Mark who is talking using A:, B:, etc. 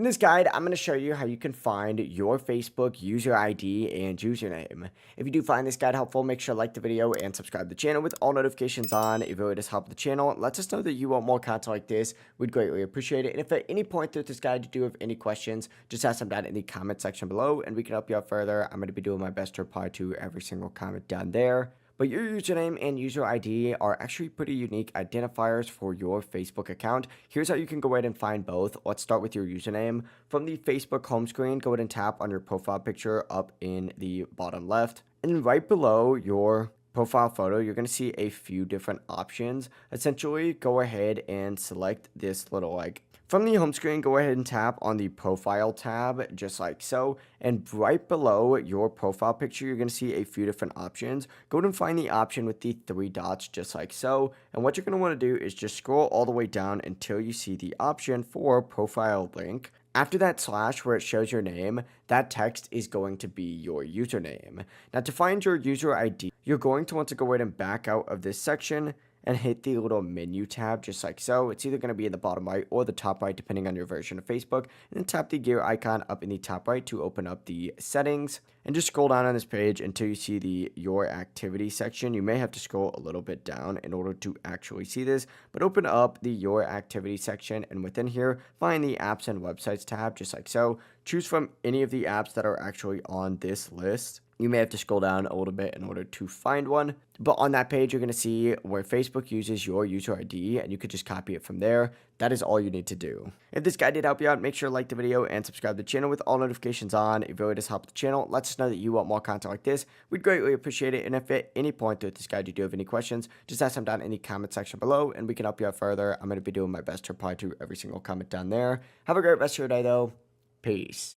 A: In this guide, I'm going to show you how you can find your Facebook user ID and username. If you do find this guide helpful, make sure to like the video and subscribe to the channel with all notifications on. It really does help the channel. It lets us know that you want more content like this. We'd greatly appreciate it. And if at any point through this guide you do have any questions, just ask them down in the comment section below and we can help you out further. I'm going to be doing my best to reply to every single comment down there. But your username and user ID are actually pretty unique identifiers for your Facebook account. Here's how you can go ahead and find both. Let's start with your username. From the Facebook home screen, go ahead and tap on your profile picture up in the bottom left. And right below your profile photo, you're going to see a few different options. Essentially, go ahead and select this little from the home screen, go ahead and tap on the profile tab, just like so. And right below your profile picture, you're going to see a few different options. Go ahead and find the option with the three dots, just like so. And what you're going to want to do is just scroll all the way down until you see the option for profile link. After that slash where it shows your name, that text is going to be your username. Now to find your user ID, you're going to want to go ahead and back out of this section and hit the little menu tab just like so. It's either going to be in the bottom right or the top right depending on your version of Facebook. And then tap the gear icon up in the top right to open up the settings. And just scroll down on this page until you see the Your Activity section. You may have to scroll a little bit down in order to actually see this. But open up the Your Activity section and within here, find the Apps and Websites tab just like so. Choose from any of the apps that are actually on this list. You may have to scroll down a little bit in order to find one. But on that page, you're going to see where Facebook uses your user ID, and you could just copy it from there. That is all you need to do. If this guide did help you out, make sure to like the video and subscribe to the channel with all notifications on. It really does help the channel. It lets us know that you want more content like this. We'd greatly appreciate it. And if at any point through this guide you do have any questions, just ask them down in the comment section below, and we can help you out further. I'm going to be doing my best to reply to every single comment down there. Have a great rest of your day, though. Peace.